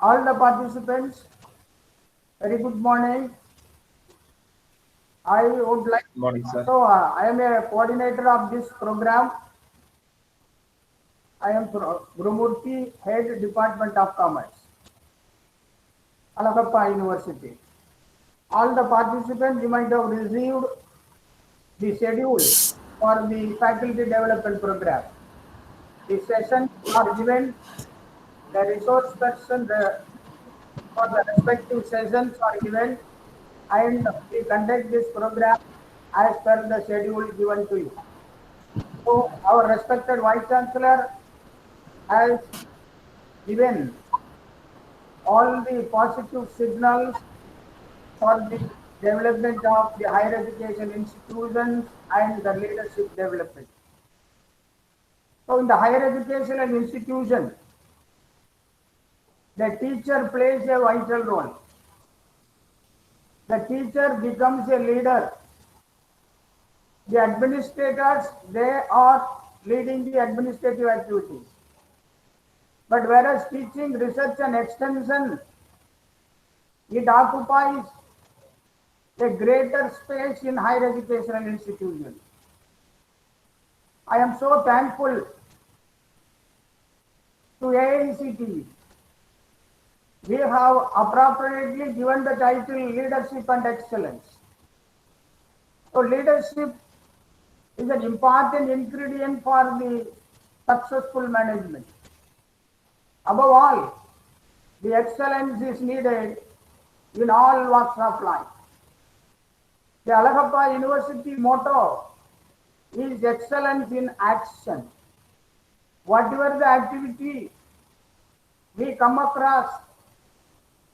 All the participants, very good morning. I would like Morning, sir. I am a coordinator of this program. I am Gurumurthy, Head Department of Commerce, Alagappa University. All the participants, you might have received the schedule for the faculty development program. The sessions are given, the resource person for the respective sessions are given, and we conduct this program as per the schedule given to you. So our respected Vice Chancellor has given all the positive signals for the development of the higher education institutions and the leadership development. So in the higher education and institution, the teacher plays a vital role. The teacher becomes a leader. The administrators, they are leading the administrative activities. But whereas teaching, research and extension, it occupies a greater space in higher educational institutions. I am so thankful to AICTE. We have appropriately given the title Leadership and Excellence. So leadership is an important ingredient for the successful management. Above all, the excellence is needed in all walks of life. The Alagappa University motto is excellence in action. Whatever the activity we come across,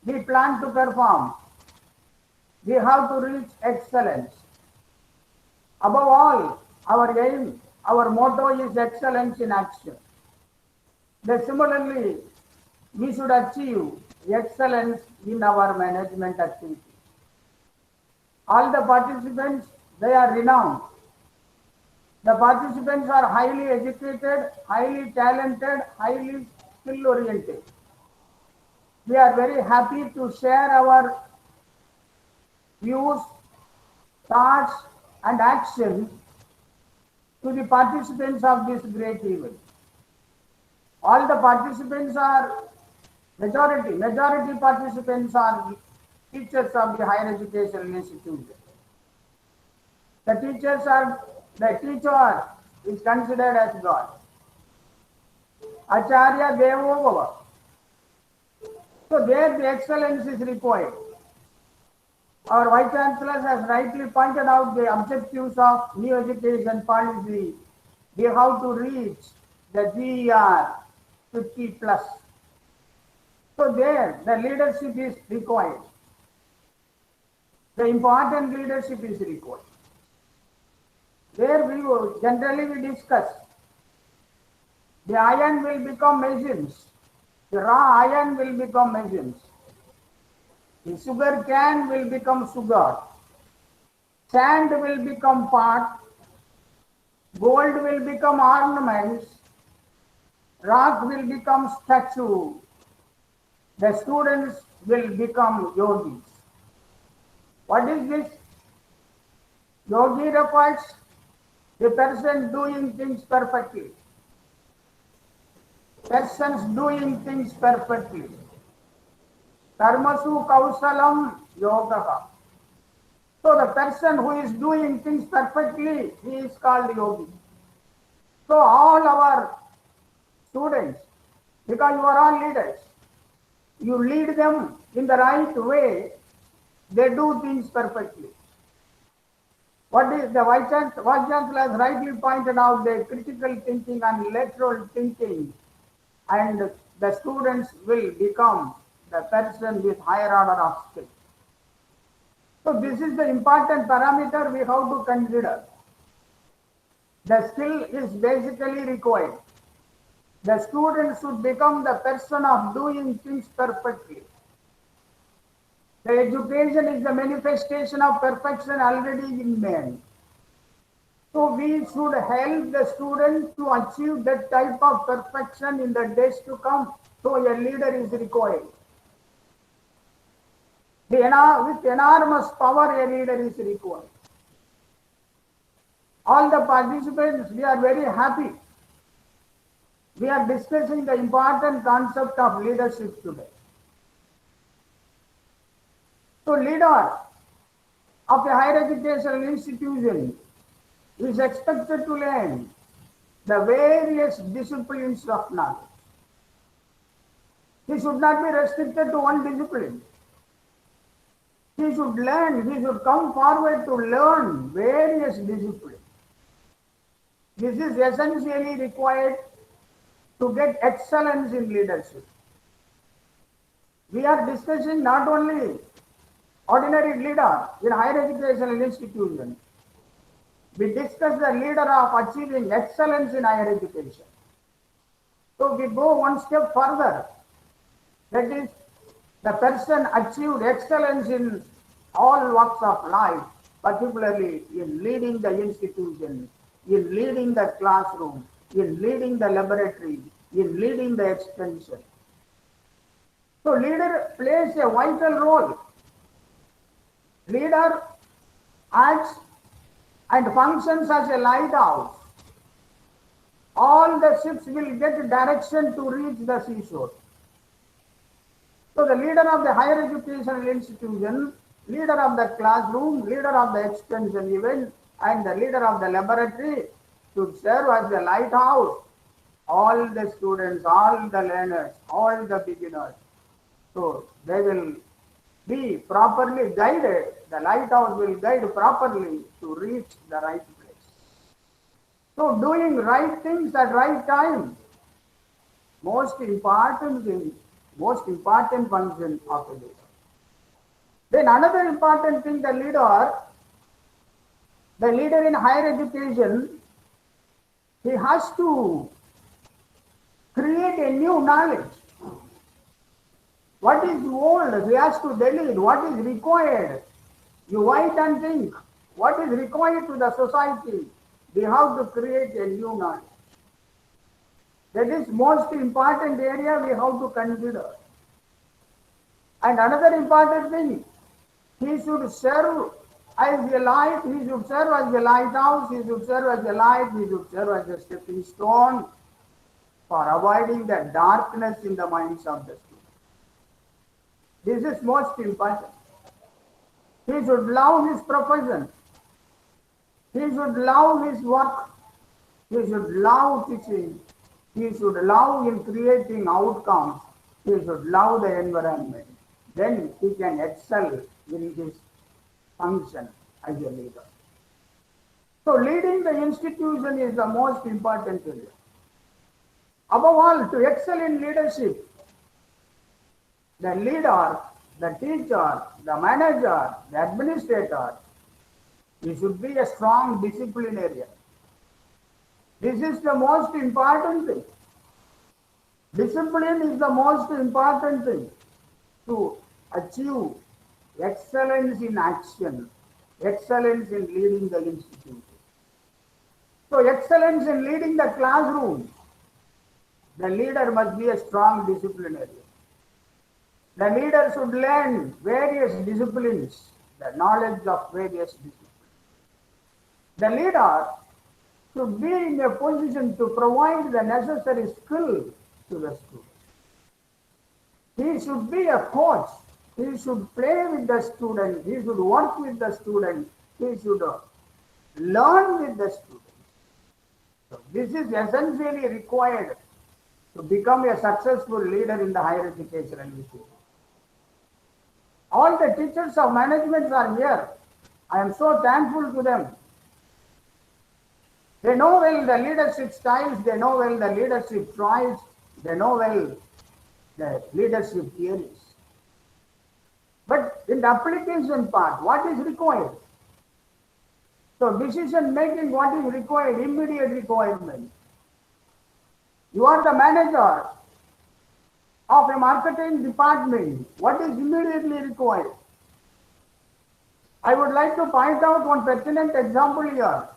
we plan to perform, we have to reach excellence. Above all, our aim, our motto is excellence in action. Similarly, we should achieve excellence in our management activity. All the participants, they are renowned. The participants are highly educated, highly talented, highly skill oriented. We are very happy to share our views, thoughts and actions to the participants of this great event. All the participants are majority participants are teachers of the higher educational institution. The teacher is considered as God. Acharya Devo Bhava. So there the excellence is required. Our Vice Chancellor has rightly pointed out the objectives of new education policy. We have to reach the GER 50 plus. So there the leadership is required. The important leadership is required. There generally we discuss the iron will become machines, the raw iron will become machines, the sugar cane will become sugar, sand will become pot, gold will become ornaments, rock will become statue, the students will become yogis. What is this? Yogi requires the person doing things perfectly. Persons doing things perfectly. Karmasu kausalam yoga. So the person who is doing things perfectly, he is called yogi. So all our students, because you are all leaders, you lead them in the right way, they do things perfectly. What is the Vice Chancellor has rightly pointed out the critical thinking and lateral thinking, and the students will become the person with higher order of skill. So this is the important parameter we have to consider. The skill is basically required. The student should become the person of doing things perfectly. The education is the manifestation of perfection already in man. So we should help the students to achieve that type of perfection in the days to come. So a leader is required. With enormous power, a leader is required. All the participants, we are very happy. We are discussing the important concept of leadership today. So, leader of a higher educational institution is expected to learn the various disciplines of knowledge. He should not be restricted to one discipline. He should come forward to learn various disciplines. This is essentially required to get excellence in leadership. We are discussing not only ordinary leader in higher educational institution. We discuss the leader of achieving excellence in higher education. So we go one step further. That is, the person achieved excellence in all walks of life, particularly in leading the institution, in leading the classroom, in leading the laboratory, in leading the extension. So leader plays a vital role. Leader acts and functions as a lighthouse. All the ships will get direction to reach the seashore. So the leader of the higher educational institution, leader of the classroom, leader of the extension event, and the leader of the laboratory should serve as the lighthouse. All the students, all the learners, all the beginners. So they will be properly guided. The lighthouse will guide properly to reach the right place. So doing right things at right time, most important thing, most important function of a leader. Then another important thing, the leader in higher education, he has to create a new knowledge. What is old, he has to delete. What is required, you wait and think. What is required to the society, we have to create a new knowledge. That is most important area we have to consider. And another important thing, he should serve as a light, he should serve as a lighthouse, he should serve as a light, he should serve as a stepping stone for avoiding the darkness in the minds of the students. This is most important. He should love his profession. He should love his work. He should love teaching. He should love in creating outcomes. He should love the environment. Then he can excel in his function as a leader. So leading the institution is the most important area. Above all, to excel in leadership, the leader, the teacher, the manager, the administrator, he should be a strong disciplinarian. This is the most important thing. Discipline is the most important thing to achieve excellence in action, excellence in leading the institution. So excellence in leading the classroom, the leader must be a strong disciplinarian. The leader should learn various disciplines, the knowledge of various disciplines. The leader should be in a position to provide the necessary skill to the student. He should be a coach. He should play with the student. He should work with the student. He should learn with the student. So this is essentially required to become a successful leader in the higher educational institution. All the teachers of management are here. I am so thankful to them. They know well the leadership styles, they know well the leadership choice, they know well the leadership theories. But in the application part, what is required? So decision making, what is required? Immediate requirement. You are the manager of a marketing department. What is immediately required? I would like to point out one pertinent example here.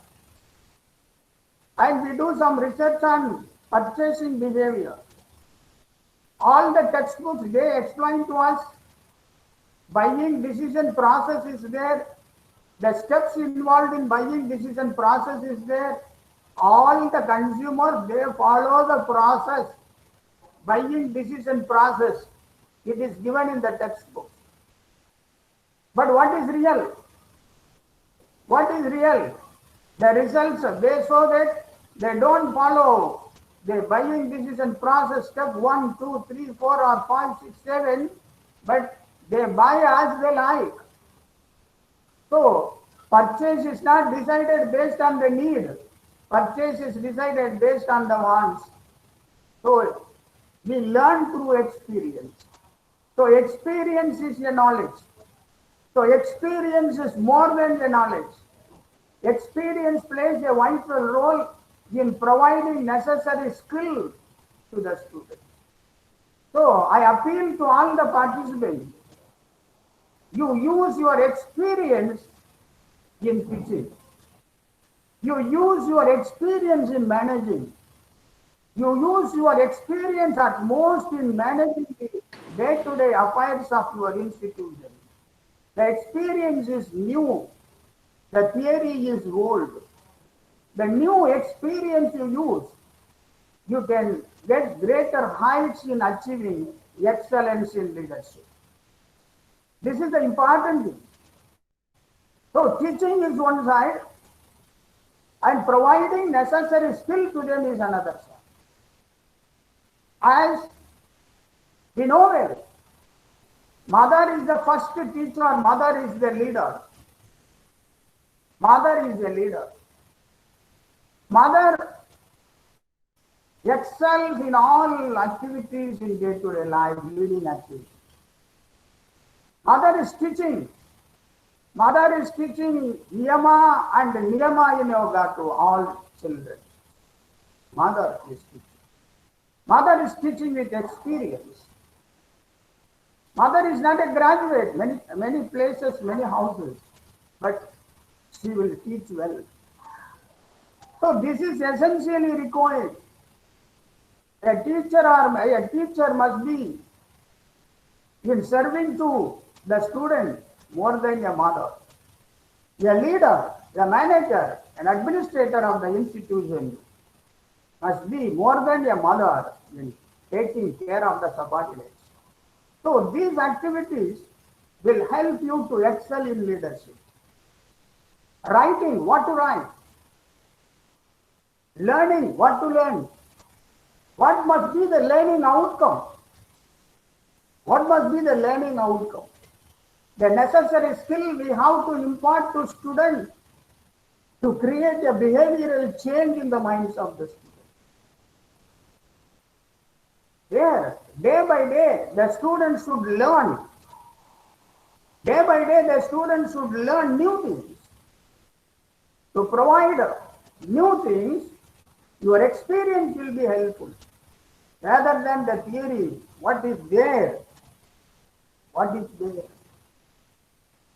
And we do some research on purchasing behavior. All the textbooks, they explain to us Buying decision process is there. The steps involved in buying decision process is there. All the consumers, they follow the process. Buying decision process. It is given in the textbook. But what is real? What is real? The results, they show that they don't follow the buying decision process step 1, 2, 3, 4 or 5, 6, 7, but they buy as they like. So, purchase is not decided based on the need. Purchase is decided based on the wants. So, we learn through experience. So, experience is a knowledge. So, experience is more than the knowledge. Experience plays a vital role in providing necessary skill to the student. So, I appeal to all the participants. You use your experience in teaching. You use your experience in managing. You use your experience at most in managing the day-to-day affairs of your institution. The experience is new. The theory is old. The new experience you use, you can get greater heights in achieving excellence in leadership. This is the important thing. So teaching is one side and providing necessary skill to them is another side. As we know well, mother is the first teacher, mother is the leader. Mother is the leader. Mother excels in all activities in day-to-day life, leading activities. Mother is teaching. Mother is teaching Niyama and Niyama in yoga to all children. Mother is teaching. Mother is teaching with experience. Mother is not a graduate, many places, many houses, but she will teach well. So this is essentially required. A teacher must be in serving to the student more than a mother. A leader, a manager, an administrator of the institution must be more than a mother in taking care of the subordinates. So these activities will help you to excel in leadership. Writing, what to write. Learning, what to learn. What must be the learning outcome? What must be the learning outcome? The necessary skill we have to impart to students to create a behavioral change in the minds of the students. There, day by day, the students should learn. Day by day, the students should learn new things. To provide new things, your experience will be helpful. Rather than the theory, what is there? What is there?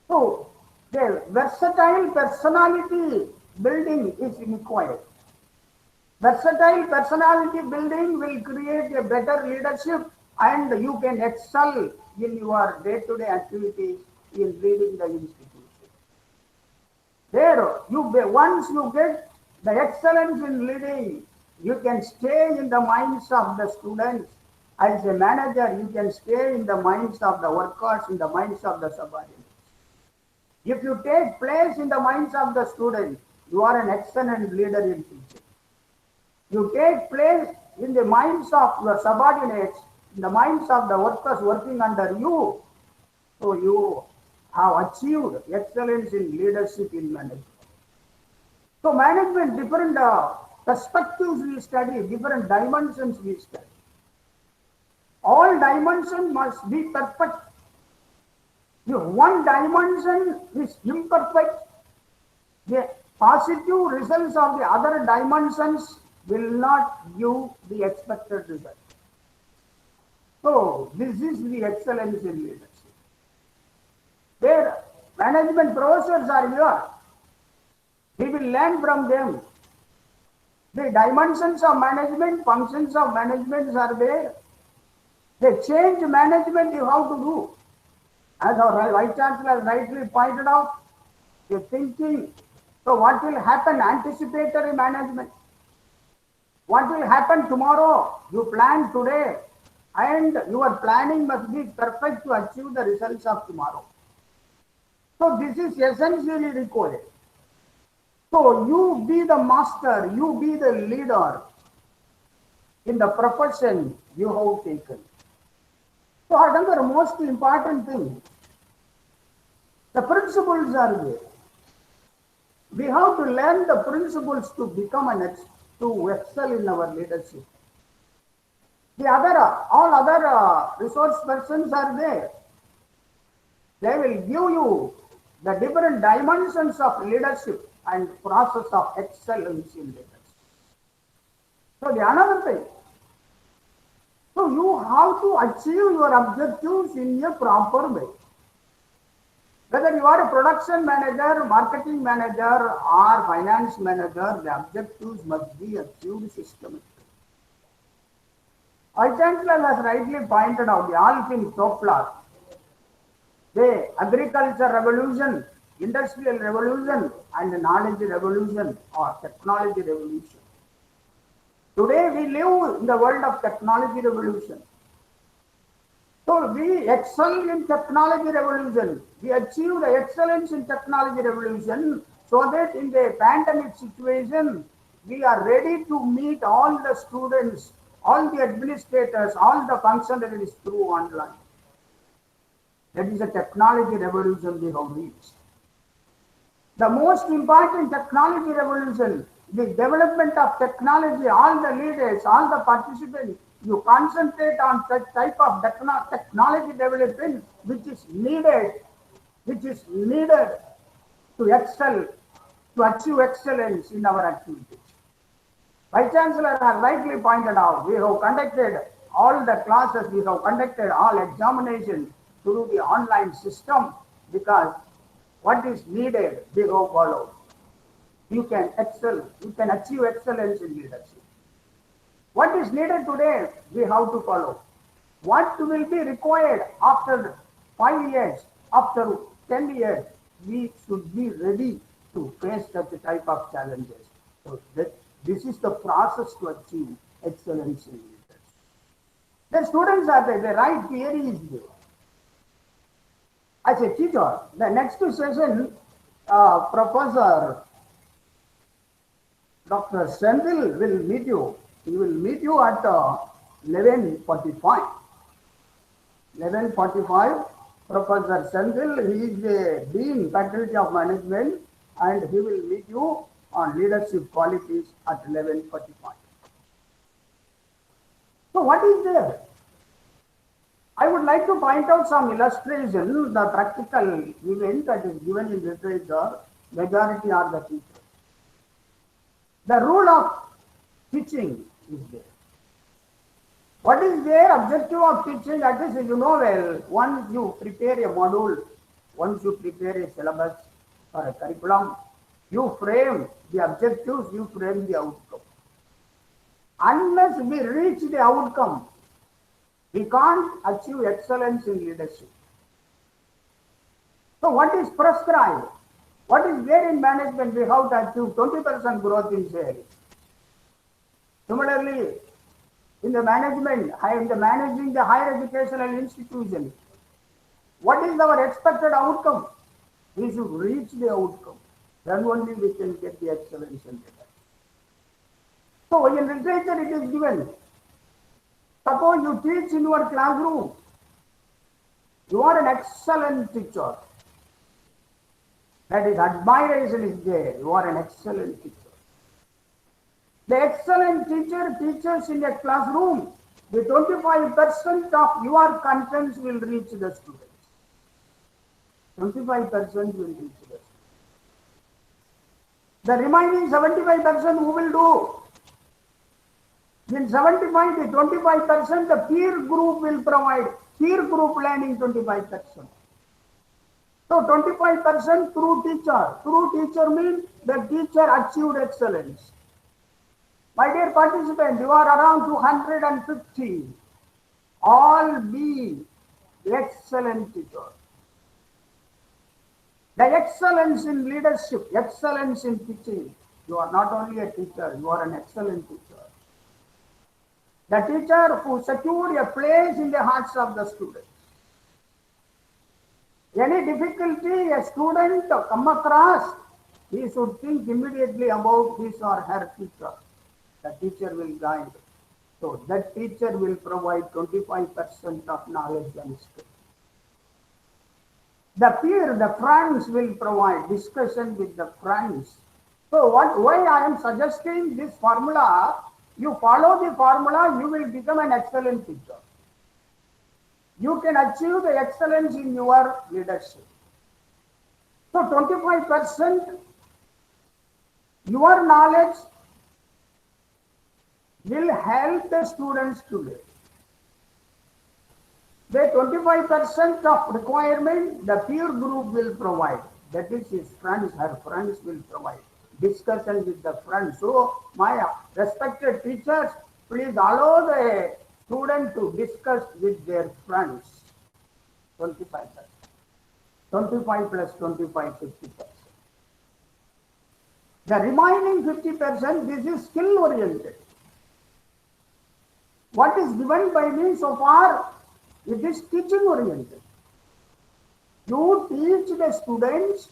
So, the versatile personality building is required. Versatile personality building will create a better leadership and you can excel in your day-to-day activities in leading the institution. There, once you get the excellence in leading, you can stay in the minds of the students. As a manager, you can stay in the minds of the workers, in the minds of the subordinates. If you take place in the minds of the students, you are an excellent leader in teaching. You take place in the minds of your subordinates, in the minds of the workers working under you, so you have achieved excellence in leadership in management. So management, different perspectives we study, different dimensions we study. All dimensions must be perfect. If one dimension is imperfect, the positive results of the other dimensions will not give the expected result. So this is the excellence in leadership. Their management professors are here. We will learn from them. The dimensions of management, functions of management are there. The change management you have to do. As our Vice Chancellor rightly pointed out, the thinking. So what will happen? Anticipatory management. What will happen tomorrow? You plan today, and your planning must be perfect to achieve the results of tomorrow. So this is essentially required. So you be the master, you be the leader in the profession you have taken. So another most important thing, the principles are there. We have to learn the principles to become to excel in our leadership. The other, all other resource persons are there. They will give you the different dimensions of leadership and process of excellence in leadership. So the another thing, so you have to achieve your objectives in a proper way. Whether you are a production manager, marketing manager, or finance manager, the objectives must be achieved systematically. Our Chancellor has rightly pointed out the Alvin Toffler, the agriculture revolution, industrial revolution, and the knowledge revolution or technology revolution. Today we live in the world of technology revolution. So we excel in technology revolution. We achieve the excellence in technology revolution so that in the pandemic situation, we are ready to meet all the students, all the administrators, all the functionaries through online. That is a technology revolution we have reached. The most important technology revolution, the development of technology, all the leaders, all the participants, you concentrate on such type of technology development which is needed to excel, to achieve excellence in our activities. Vice Chancellor has rightly pointed out, we have conducted all the classes, we have conducted all examinations through the online system because what is needed, we have followed. You can excel, you can achieve excellence in leadership. What is needed today, we have to follow. What will be required after 5 years, after 10 years, we should be ready to face such a type of challenges. So this is the process to achieve excellence in leadership. The students are there, the right theory is there. As a teacher, the next session, Professor Dr. Senthil will meet you. He will meet you at 11:45. 11:45. Professor Senthil, he is the Dean, Faculty of Management, and he will meet you on leadership qualities at 11:45. So what is there? I would like to point out some illustration, the practical event that is given in literature, majority are the teachers. The rule of teaching is there. What is their objective of teaching? That is, you know well, once you prepare a module, once you prepare a syllabus or a curriculum, you frame the objectives, you frame the outcome. Unless we reach the outcome, we can't achieve excellence in leadership. So what is prescribed? What is there in management? We have to achieve 20% growth in sales. Similarly, in the management, in the managing the higher educational institution, what is our expected outcome? We should reach the outcome. Then only we can get the excellence in leadership. So in literature it is given. Suppose you teach in your classroom. You are an excellent teacher. That is, admiration is there. You are an excellent teacher. The excellent teacher teaches in a classroom. The 25% of your contents will reach the students. 25% will reach the students. The remaining 75% who will do? In 75, the 25%, the peer group will provide. Peer group learning 25%. So 25% through teacher. Through teacher means the teacher achieved excellence. My dear participants, you are around 250. All be excellent teachers. The excellence in leadership, excellence in teaching. You are not only a teacher, you are an excellent teacher. The teacher who secured a place in the hearts of the students. Any difficulty a student come across, he should think immediately about his or her teacher. The teacher will guide. So that teacher will provide 25% of knowledge and skill. The peer, the friends will provide discussion with the friends. So why I am suggesting this formula, you follow the formula, you will become an excellent teacher. You can achieve the excellence in your leadership. So 25% your knowledge will help the students today. The 25% of requirement the peer group will provide. That is his friends, her friends will provide. Discussion with the friends. So my respected teachers, please allow the student to discuss with their friends. 25%. 25 plus 25, 50%. The remaining 50%, this is skill oriented. What is given by me so far, it is teaching oriented. You teach the students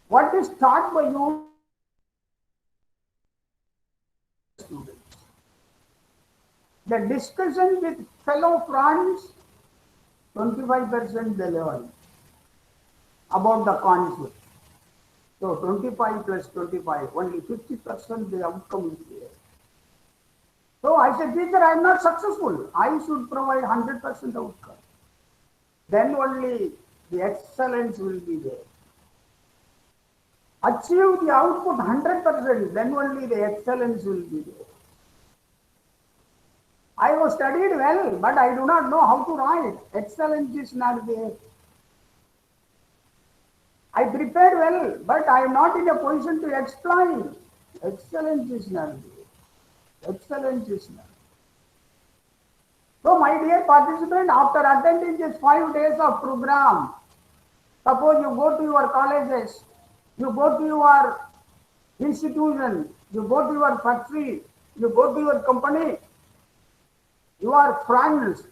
what is taught by you. Students. The discussion with fellow friends, 25% they learn about the concept. So 25 plus 25, only 50% the outcome is there. So I said, teacher, I am not successful. I should provide 100% outcome. Then only the excellence will be there. Achieve the output 100%, then only the excellence will be there. I was studied well, but I do not know how to write. Excellence is not there. I prepared well, but I am not in a position to explain. Excellence is not there. Excellence is not. So, my dear participant, after attending this 5 days of program, suppose you go to your colleges, you go to your institution, you go to your factory, you go to your company, your friends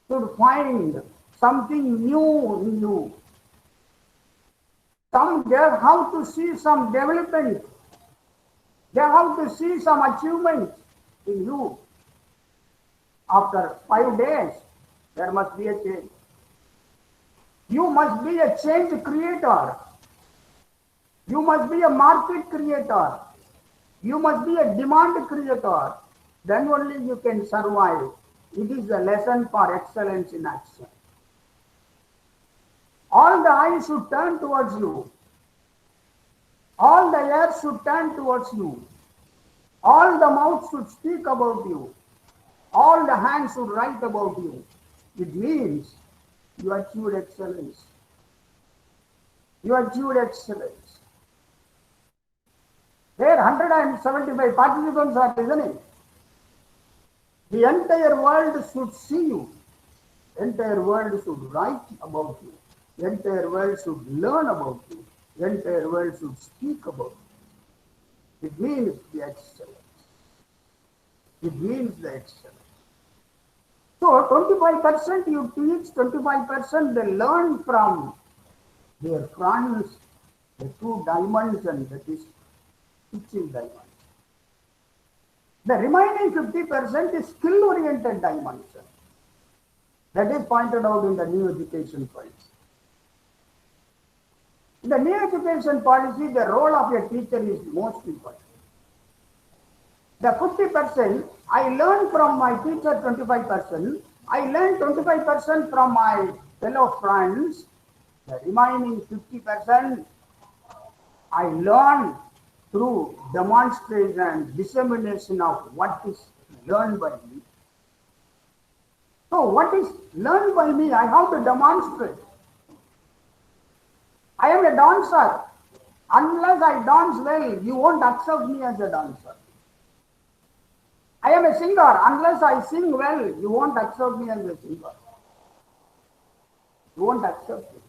should find something new in you. They have to see some development. They have to see some achievement in you. After 5 days, there must be a change. You must be a change creator. You must be a market creator. You must be a demand creator. Then only you can survive. It is a lesson for excellence in action. All the eyes should turn towards you. All the ears should turn towards you. All the mouth should speak about you. All the hands should write about you. It means you achieved excellence. You achieved excellence. There 175 participants are listening. The entire world should see you. The entire world should write about you. The entire world should learn about you. The entire world should speak about you. It means the excellence. It means the excellence. So 25% you teach, 25% they learn from their friends, the two dimensions, that is teaching dimension. The remaining 50% is skill-oriented dimension. That is pointed out in the new education policy. In the new education policy, the role of a teacher is most important. The 50%, I learn from my teacher 25%, I learn 25% from my fellow friends, the remaining 50%, I learn through demonstration, dissemination of what is learned by me. So what is learned by me, I have to demonstrate. I am a dancer. Unless I dance well, you won't accept me as a dancer. I am a singer. Unless I sing well, you won't accept me as a singer. You won't accept me.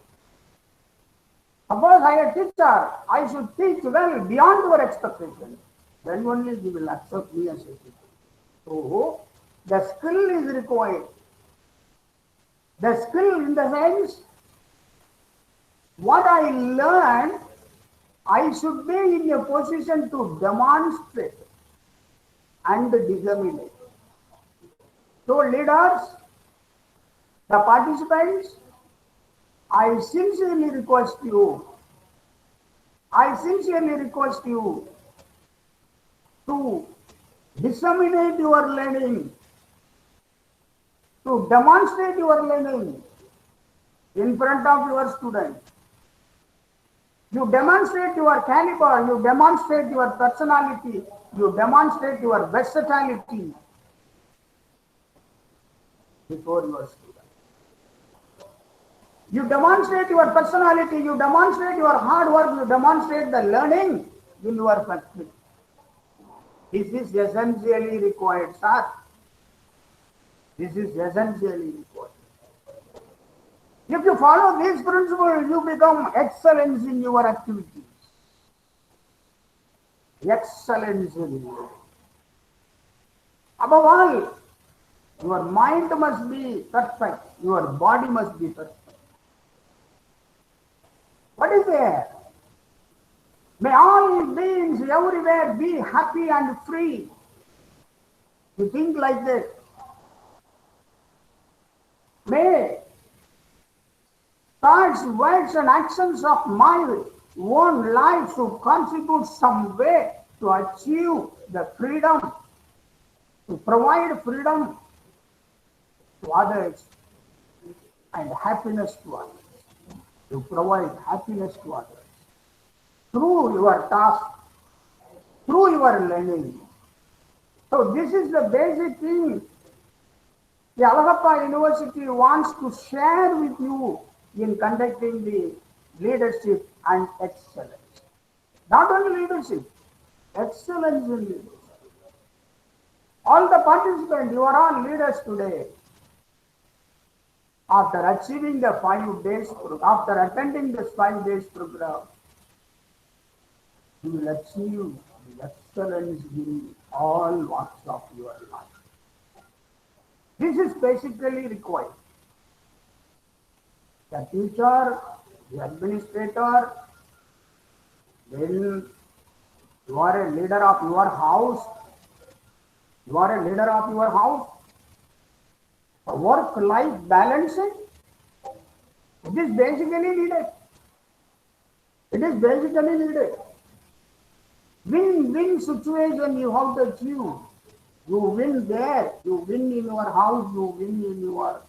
Suppose I am a teacher, I should teach well beyond your expectation. Then only you will accept me as a teacher. So the skill is required. The skill in the sense, what I learn, I should be in a position to demonstrate and disseminate. So leaders, the participants, I sincerely request you to disseminate your learning, to demonstrate your learning in front of your students. You demonstrate your caliber, you demonstrate your personality, you demonstrate your versatility before your students. You demonstrate your personality, you demonstrate your hard work, you demonstrate the learning in your country. This is essentially required, sir. This is essentially required. If you follow these principles, you become excellence in your activities. Excellence in you. Above all, your mind must be perfect, your body must be perfect. What is there? May all beings everywhere be happy and free. You think like this. May thoughts, words and actions of my own life to contribute some way to achieve the freedom, to provide freedom to others and happiness to others. To provide happiness to others through your task, through your learning. So this is the basic thing the Alagappa University wants to share with you in conducting the leadership and excellence. Not only leadership, excellence in leadership. All the participants, you are all leaders today. After achieving the 5 days, after attending this 5 days program, you will achieve the excellence in all walks of your life. This is basically required. The teacher, the administrator, then you are a leader of your house. You are a leader of your house. Work-life balancing, it is basically needed. It is basically needed. Win-win situation you have to achieve. You win there, you win in your house, you win in your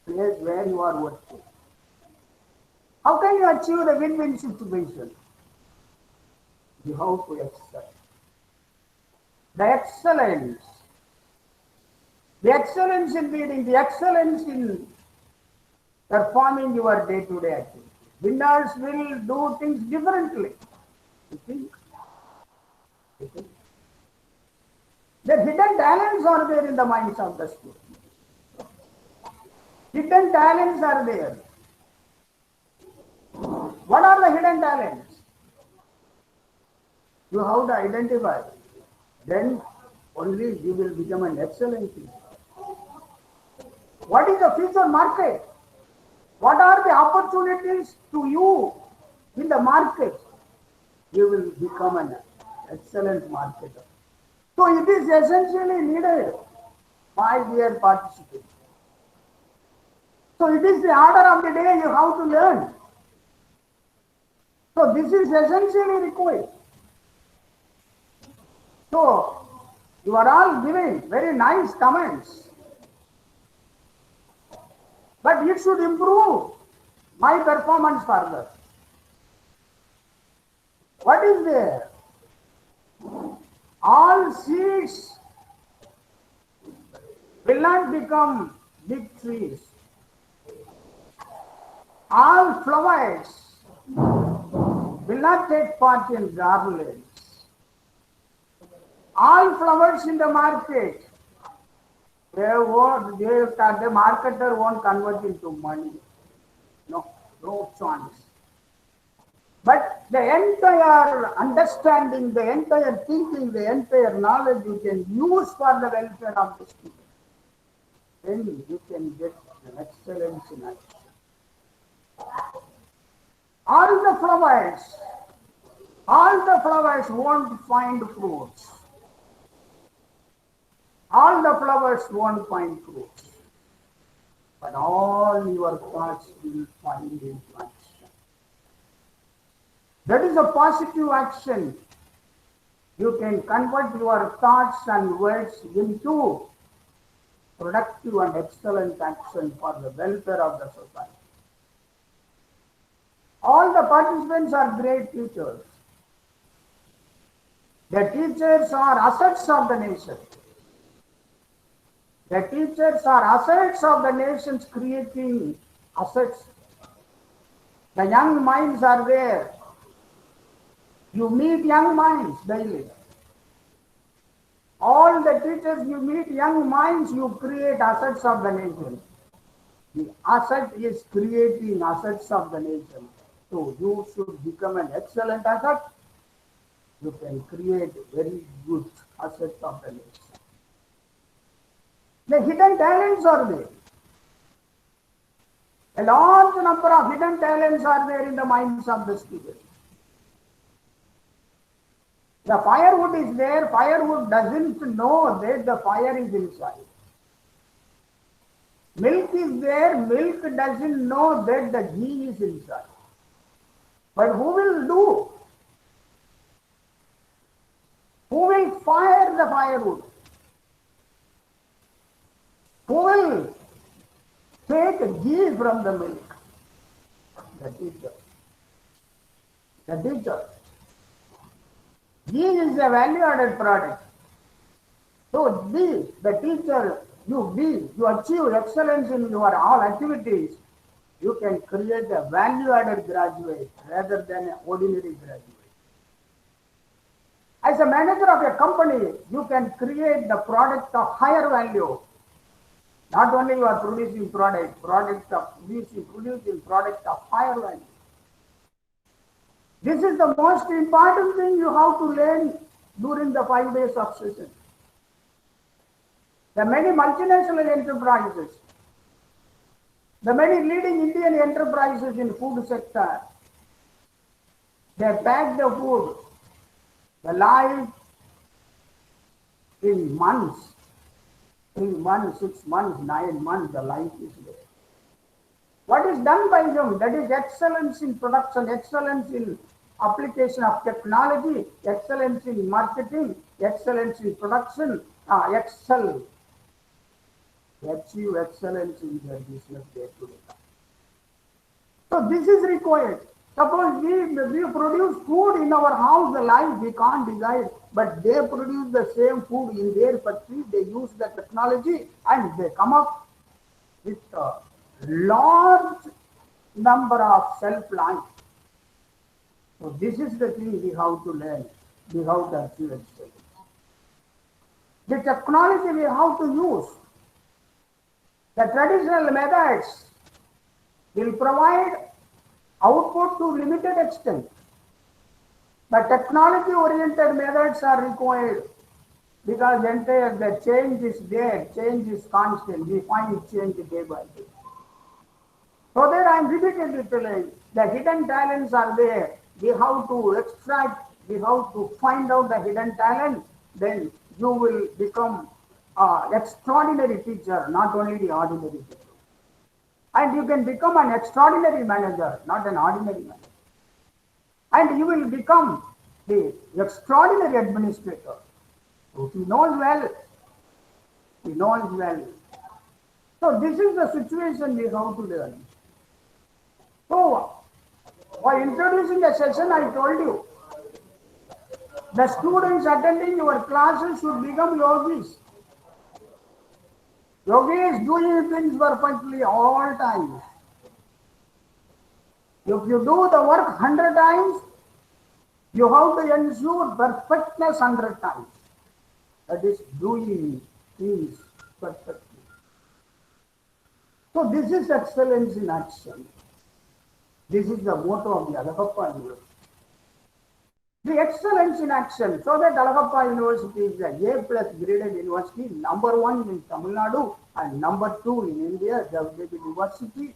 place where you are working. How can you achieve the win-win situation? You have to excel. The excellence in leading, the excellence in performing your day-to-day activity. Winners will do things differently. You think? The hidden talents are there in the minds of the students. Hidden talents are there. What are the hidden talents? You have to identify. Then only you will become an excellent teacher. What is the future market? What are the opportunities to you in the market? You will become an excellent marketer. So it is essentially needed, my dear participants. So it is the order of the day you have to learn. So this is essentially required. So you are all giving very nice comments. But it should improve my performance further. What is there? All seeds will not become big trees. All flowers will not take part in garlands. All flowers in the market, the marketer won't convert into money. No chance. But the entire understanding, the entire thinking, the entire knowledge you can use for the welfare of the student. Then you can get an excellence in action. All the flowers, all the flowers won't find fruits. All the flowers won't find fruits. But all your thoughts will find into action. That is a positive action. You can convert your thoughts and words into productive and excellent action for the welfare of the society. All the participants are great teachers. The teachers are assets of the nation. The teachers are assets of the nations, creating assets. The young minds are there. You meet young minds daily. All the teachers, you meet young minds, you create assets of the nation. The asset is creating assets of the nation. So you should become an excellent asset. You can create very good assets of the nation. The hidden talents are there. A large number of hidden talents are there in the minds of the students. The firewood is there, firewood doesn't know that the fire is inside. Milk is there, milk doesn't know that the ghee is inside. But who will do? Who will fire the firewood? Who will take ghee from the milk? The teacher. The teacher. Ghee is a value-added product. So be the teacher, you achieve excellence in your all activities. You can create a value-added graduate rather than an ordinary graduate. As a manager of a company, you can create the product of higher value. Not only you are producing product of producing product of higher value. This is the most important thing you have to learn during the 5 days of session. The many multinational enterprises, the many leading Indian enterprises in food sector, they pack the food, the life in months, 3 months, 6 months, 9 months, the life is there. What is done by them? That is excellence in production, excellence in application of technology, excellence in marketing, excellence in production, achieve excellence in their business day to day. So this is required. Suppose we produce food in our house, the life we can't decide, but they produce the same food in their factory, they use the technology and they come up with a large number of self-life. So this is the thing we have to learn, we have to achieve excellence. The technology we have to use. The traditional methods will provide output to limited extent. But technology-oriented methods are required because the change is there, change is constant. We find change day by day. So that I am repeatedly telling, the hidden talents are there. We have to extract, we have to find out the hidden talent, then you will become an extraordinary teacher, not only the ordinary teacher. And you can become an extraordinary manager, not an ordinary manager. And you will become the extraordinary administrator. So he knows well. He knows well. So this is the situation we have to learn. So, by introducing the session, I told you, the students attending your classes should become yogis. Yogis doing things perfectly all times. If you do the work 100 times, you have to ensure perfectness 100 times. That is doing things perfectly. So this is excellence in action. This is the motto of the Alagappa University. The excellence in action. So that Alagappa University is a A plus graded university, number one in Tamil Nadu and number two in India, the university,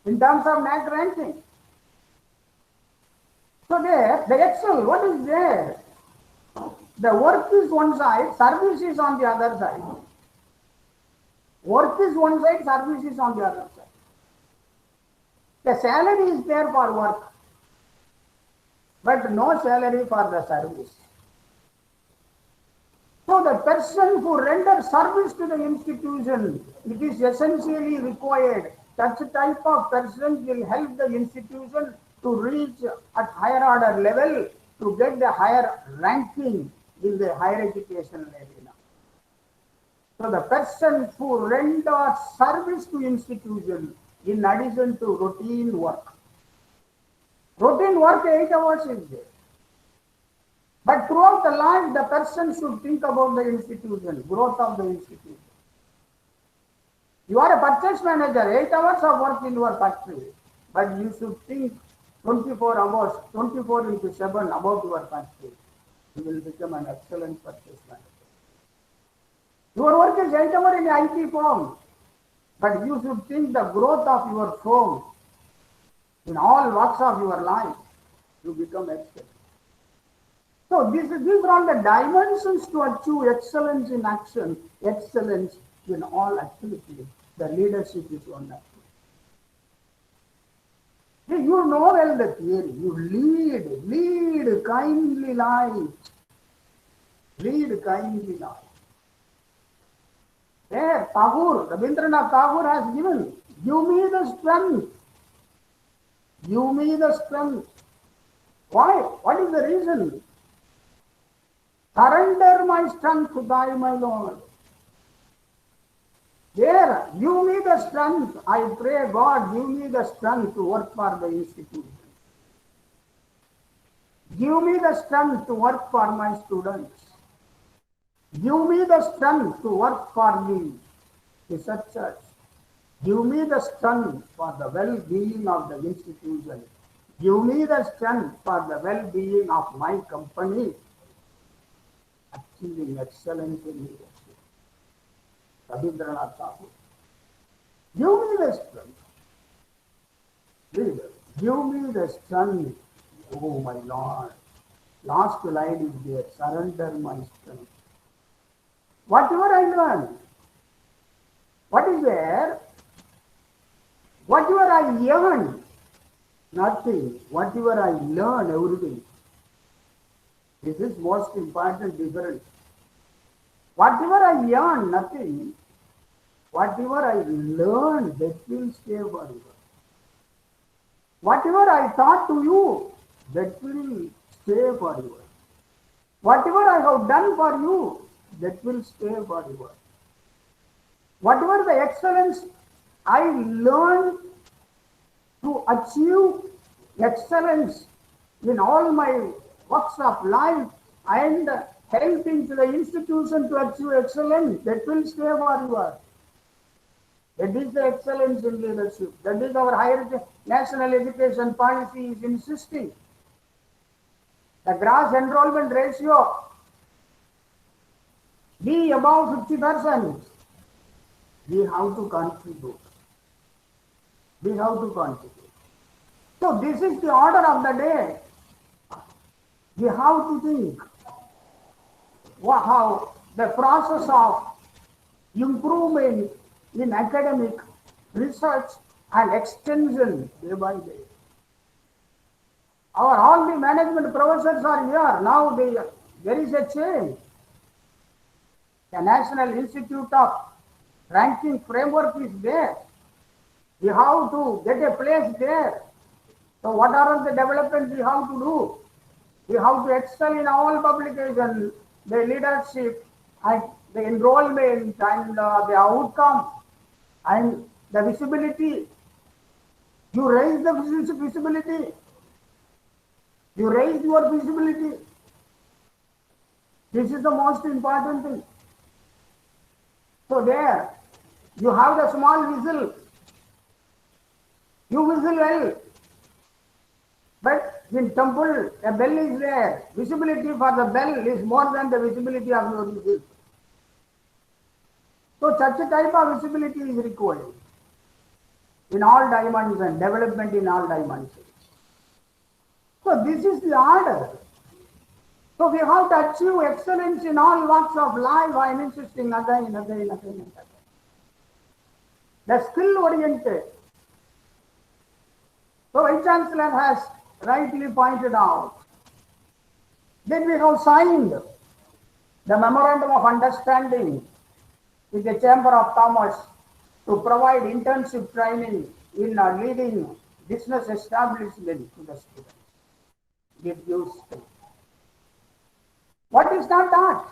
in terms of NAC ranking. So there, the excel, what is there? The work is one side, service is on the other side. Work is one side, service is on the other side. The salary is there for work, but no salary for the service. So the person who renders service to the institution, it is essentially required. Such type of person will help the institution to reach at higher order level to get the higher ranking in the higher education arena. So the person who renders service to institution in addition to routine work. Routine work 8 hours is there. But throughout the life, the person should think about the institution, growth of the institution. You are a purchase manager, 8 hours of work in your factory, but you should think 24 hours, 24 into 7 about your factory. You will become an excellent purchase manager. Your work is 8 hours in IT firm, but you should think the growth of your firm in all walks of your life. You become excellent. So these are all the dimensions to achieve excellence in action, excellence in all activities. The leadership is one activity. You know well the theory. You lead kindly life. Lead kindly life. There, Tagore, Rabindranath Tagore has given, give me the strength. Give me the strength. Why? What is the reason? Surrender my strength to thy, my Lord. There, give me the strength. I pray God, give me the strength to work for the institution. Give me the strength to work for my students. Give me the strength to work for me, researchers. Give me the strength for the well-being of the institution. Give me the strength for the well-being of my company. Achieving excellence in leadership. Rabindranath Tagore. Give me the strength. Leader, give me the strength. Oh my Lord. Last line is there. Surrender my strength. Whatever I learn, what is there? Whatever I earn, nothing. Whatever I learn, everything. This is most important difference. Whatever I earn, nothing. Whatever I learn, that will stay forever. Whatever I taught to you, that will stay forever. Whatever I have done for you, that will stay forever. Whatever the excellence I learned to achieve excellence in all my works of life and helping to the institution to achieve excellence, that will stay forever. That is the excellence in leadership. That is our higher national education policy is insisting. The gross enrollment ratio be above 50%. We have to contribute. We have to contribute. So this is the order of the day. We have to think how the process of improvement in academic research and extension day by day. All the management professors are here. Now there is a change. The National Institute of Ranking Framework is there. We have to get a place there. So what are the developments we have to do? We have to excel in all publications, the leadership and the enrollment and the outcome and the visibility. You raise the visibility. You raise your visibility. This is the most important thing. So there, you have the small whistle. You whistle well. But in temple, a bell is there. Visibility for the bell is more than the visibility of your music. So such a type of visibility is required in all dimensions, development in all dimensions. So this is the order. So we have to achieve excellence in all walks of life. I am insisting again. The skill oriented. So Vice Chancellor has rightly pointed out. Then we have signed the Memorandum of Understanding with the Chamber of Commerce to provide internship training in leading business establishment to the students. It gives what is not taught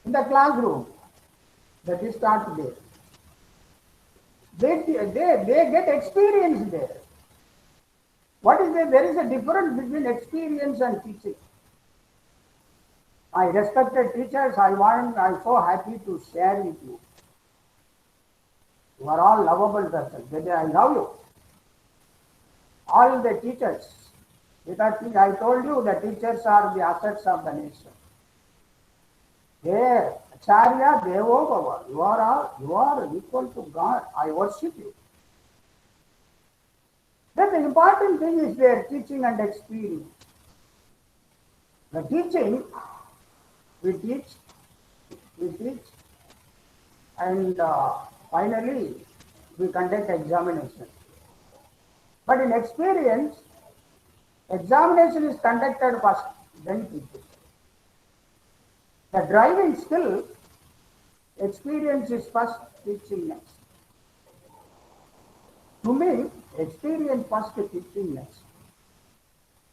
in the classroom, that is taught there. They get experience there. What is there? There is a difference between experience and teaching. I respected teachers. I'm so happy to share with you. You are all lovable persons. I love you. All the teachers. Because I told you the teachers are the assets of the nation. There, Acharya Devo Bhava. You are equal to God. I worship you. Then the important thing is their teaching and experience. The teaching, we teach, and finally we conduct examination. But in experience, examination is conducted first, then teaching. The driving skill, experience is first, teaching next. To me, experience first, teaching next.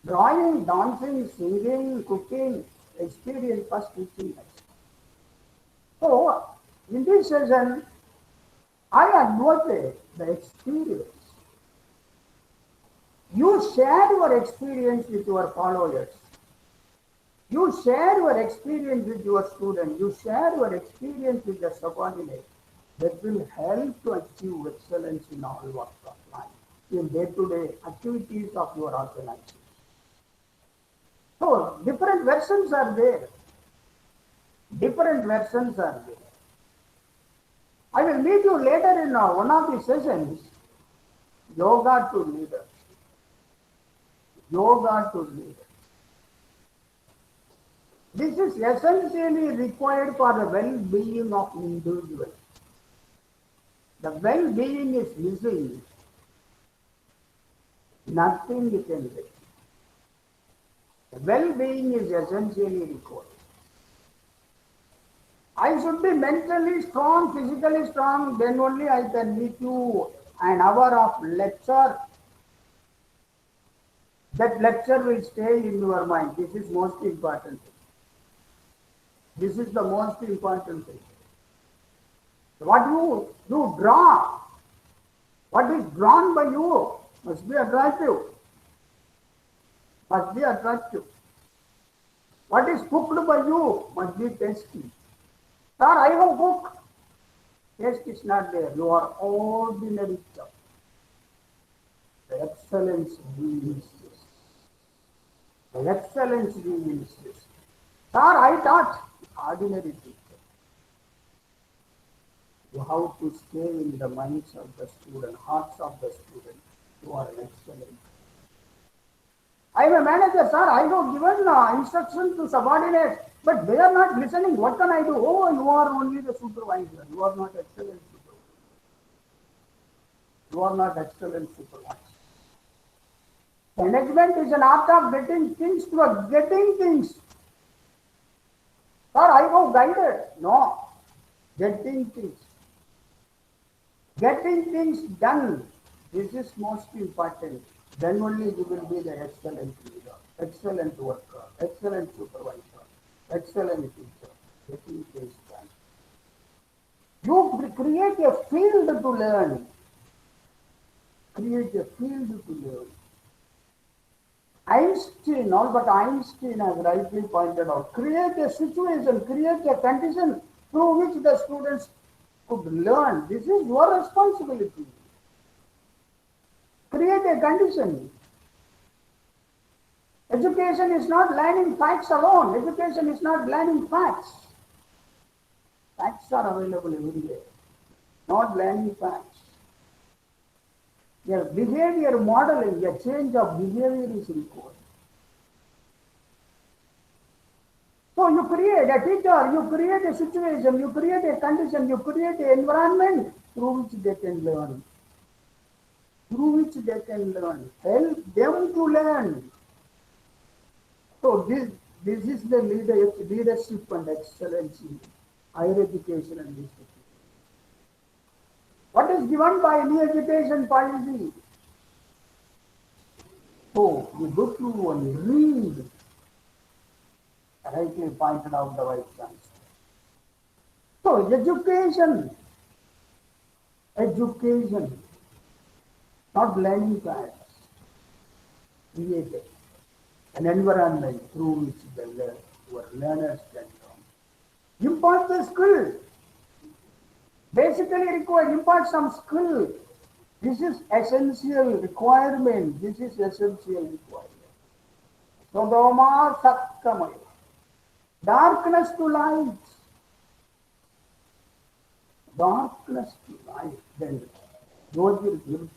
Drawing, dancing, singing, cooking, experience first, teaching next. So, in this session, I advocate the experience. You share your experience with your followers. You share your experience with your students. You share your experience with the subordinates. That will help to achieve excellence in all walks of life, in day-to-day activities of your organization. So, different versions are there. I will meet you later in one of the sessions, Yoga to Leaders. This is essentially required for the well-being of individuals. The well-being is missing. Nothing you can do. The well-being is essentially required. I should be mentally strong, physically strong, then only I can meet you an hour of lecture. That lecture will stay in your mind. This is most important thing. This is the most important thing. What you draw, what is drawn by you must be attractive. What is cooked by you must be tasty. Sir, I have cooked. Taste is not there. You are ordinary stuff. The excellence we insist. Sir, I taught. Ordinary teacher. You have to stay in the minds of the student, hearts of the student. You are an excellent. I am a manager, sir. I have given instructions to subordinates, but they are not listening. What can I do? Oh, you are only the supervisor. You are not excellent supervisor. Management is an art of getting things to getting things. Sir, I have guided. No. Getting things done. This is most important. Then only you will be the excellent leader, excellent worker, excellent supervisor, excellent teacher. Getting things done. You create a field to learn. Albert Einstein has rightly pointed out, create a situation, create a condition through which the students could learn. This is your responsibility. Create a condition. Education is not learning facts alone. Education is not learning facts. Facts are available everywhere. Not learning facts. A behavior modeling, a change of behavior is required. So you create a teacher, you create a situation, you create a condition, you create an environment through which they can learn. Through which they can learn. Help them to learn. So this is the leadership and excellence in higher education and institution. What is given by new education policy? So you go through and read. Rightly pointed out the Vice Chancellor. So education, not learning facts, created an environment through which your learners can learn. Impart the skill. Basically require impart some skill. This is essential requirement. This is essential requirement. Sodoma Sakkamaya. Darkness to light. Darkness to light. Then Jyotirgamaya.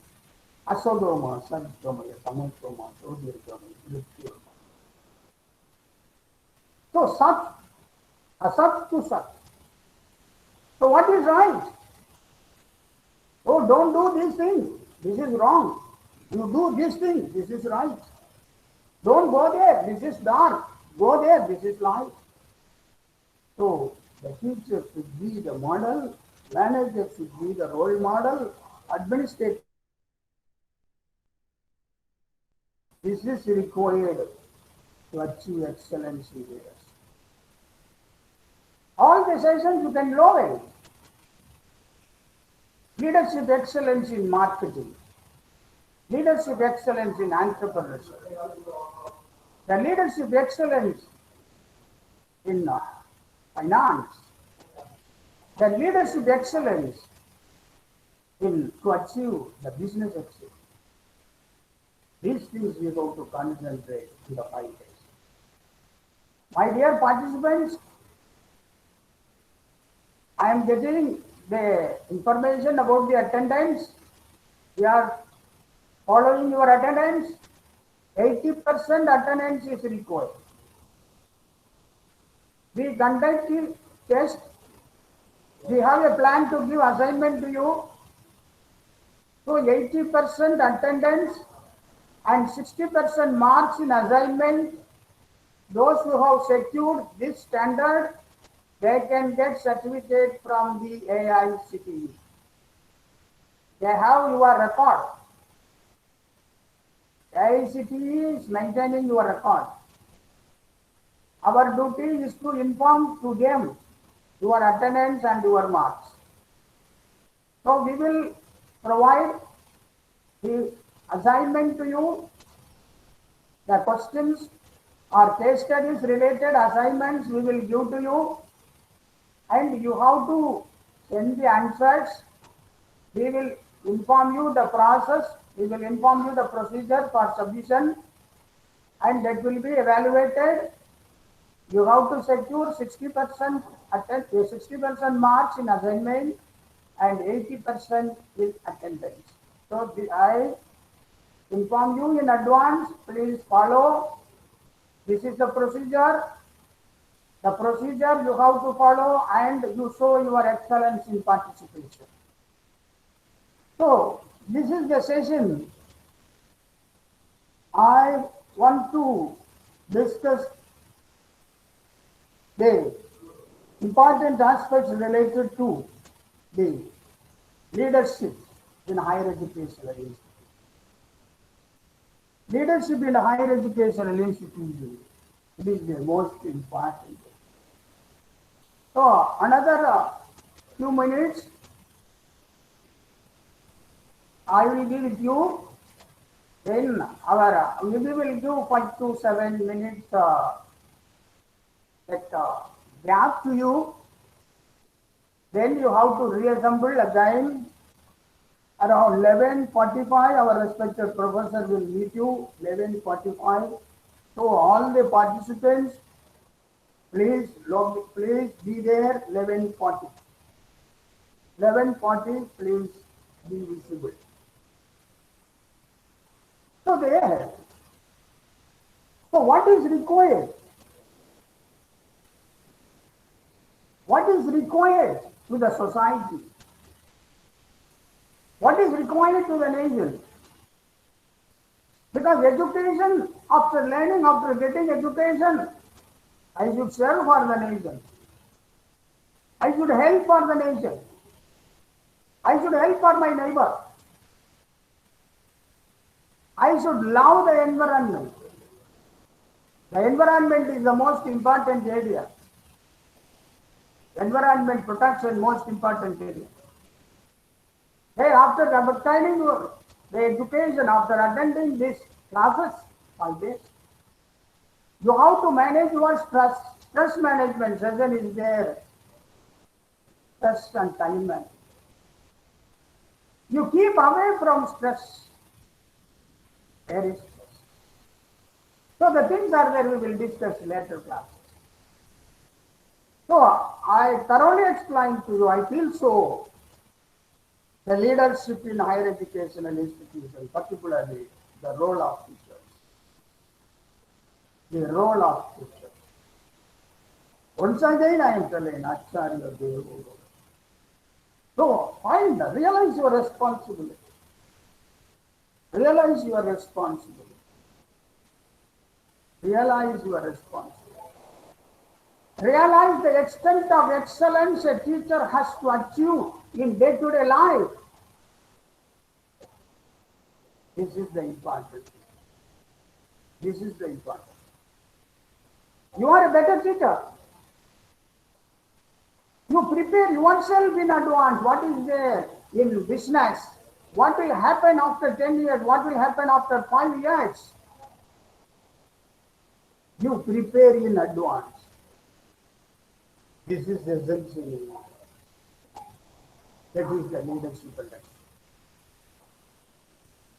Asodoma Sakkamaya. Tamasoma Jyotirgamaya. So Sat. Asat to Sat. So what is right? Oh, don't do this thing. This is wrong. You do this thing. This is right. Don't go there. This is dark. Go there. This is light. So the teacher should be the model. Manager should be the role model. Administrator. This is required to achieve excellence in leadership. All the sessions you can learn. Leadership excellence in marketing, leadership excellence in entrepreneurship, the leadership excellence in finance, the leadership excellence in to achieve the business excellence. These things we have to concentrate in the 5 days. My dear participants, I am getting the information about the attendance. We are following your attendance. 80% attendance is required. We conduct the test. We have a plan to give assignment to you. So 80% attendance and 60% marks in assignment. Those who have secured this standard, they can get certificate from the AICTE. They have your record. AICTE is maintaining your record. Our duty is to inform to them your attendance and your marks. So we will provide the assignment to you, the questions or case studies related assignments we will give to you, and you have to send the answers. We will inform you the process, we will inform you the procedure for submission, and that will be evaluated. You have to secure 60% marks in assignment and 80% in attendance. So I inform you in advance, please follow. This is the procedure. The procedure you have to follow, and you show your excellence in participation. So this is the session. I want to discuss the important aspects related to the leadership in higher educational institutions. Leadership in higher educational institutions, it is the most important. So another few minutes, I will be with you. Then we will give 5 to 7 minutes gap to you. Then you have to reassemble again. Around 11:45, our respected professor will meet you. 11:45. So all the participants, please be there 11:40. 11:40, please be visible. So there. So what is required? What is required to the society? What is required to the nation? Because education, after learning, after getting education, I should serve for the nation. I should help for the nation. I should help for my neighbor. I should love the environment. The environment is the most important area. Environment protection, most important area. Hey, after obtaining the education, after attending these classes, 5 days, you have to manage your stress. Stress management session is there. Stress and time management. You keep away from stress. There is stress. So the things are there, we will discuss later classes. So I thoroughly explained to you, I feel so. The leadership in higher educational institutions, particularly the role of teachers. The role of teachers. Once again I am telling Acharya Devu. So realize your responsibility. Realize your responsibility. Realize your responsibility. Realize the extent of excellence a teacher has to achieve in day-to-day life. This is the important thing. This is the important thing. You are a better teacher. You prepare yourself in advance. What is there in business? What will happen after 10 years? What will happen after 5 years? You prepare in advance. This is essential in life. That is the leadership lesson.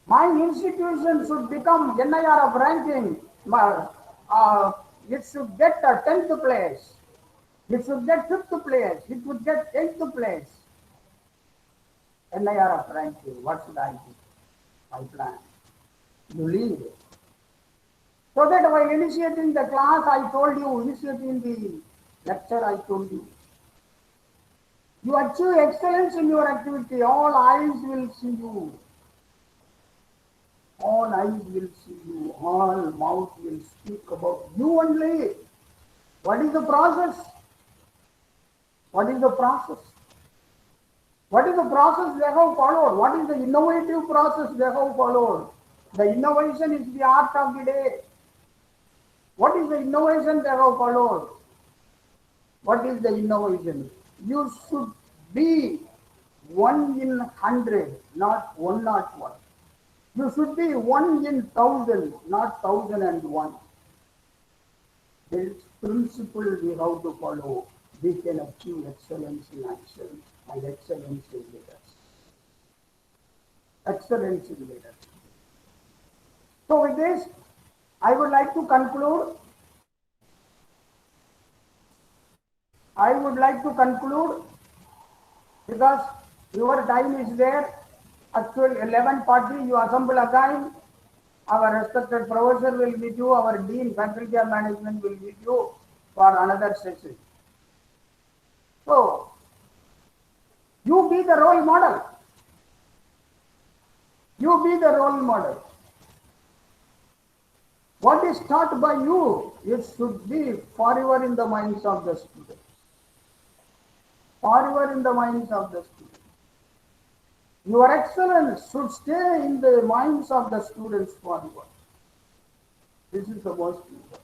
My institution should become NIR of ranking. It should get a 10th place. It should get 5th place. It would get 8th place. NIR of ranking. What should I do? My plan. You lead. So that while initiating the class, I told you, initiating the lecture, I told you. You achieve excellence in your activity. All eyes will see you. All eyes will see you. All mouth will speak about you only. What is the process? What is the process? What is the process they have followed? What is the innovative process they have followed? The innovation is the art of the day. What is the innovation they have followed? What is the innovation? You should be 1 in 100, not 101. You should be 1 in 1,000, not 1,001. This principle we have to follow. We can achieve excellence in action and excellence in leaders. Excellence in leaders. So with this, I would like to conclude. Because your time is there. Actually 11:40 you assemble again. Our respected professor will meet you, our dean, faculty of management will meet you for another session. So, you be the role model. You be the role model. What is taught by you, it should be forever in the minds of the students. Forever in the minds of the students. Your excellence should stay in the minds of the students forever. This is the most important.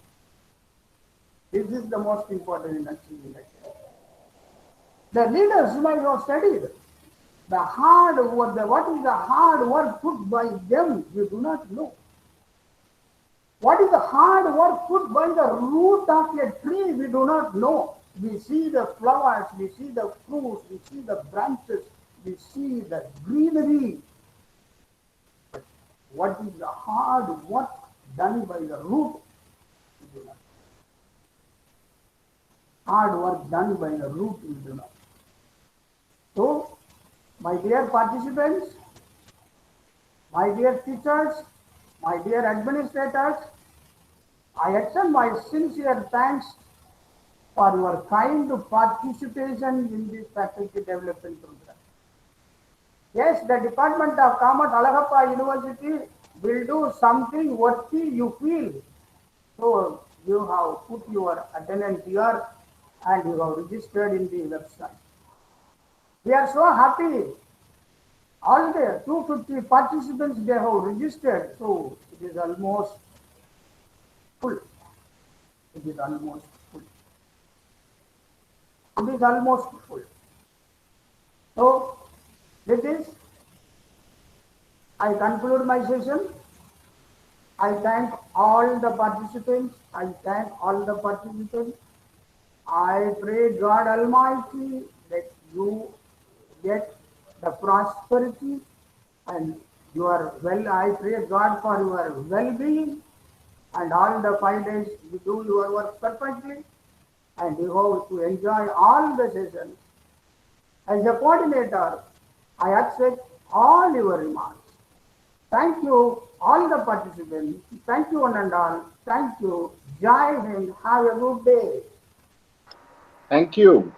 This is the most important in achieving excellence. The leaders might have studied the hard work, what is the hard work put by them, we do not know. What is the hard work put by the root of a tree, we do not know. We see the flowers, we see the fruits, we see the branches, we see the greenery. But what is the hard work done by the root, do not. Hard work done by a root we do not. So, my dear participants, my dear teachers, my dear administrators, I extend my sincere thanks for your kind participation in this faculty development program. Yes, the Department of Commerce, Alagappa University will do something worthy you feel. So you have put your attendance here and you have registered in the website. We are so happy. All the 250 participants they have registered, so it is almost full. It is almost full. It is almost full. So with this, I conclude my session. I thank all the participants. I thank all the participants. I pray God Almighty that you get the prosperity and you are well. I pray God for your well-being and all the 5 days you do your work perfectly and you have to enjoy all the sessions. As a coordinator, I accept all your remarks. Thank you, all the participants. Thank you, one and all. Thank you. Jai Hind. Have a good day. Thank you.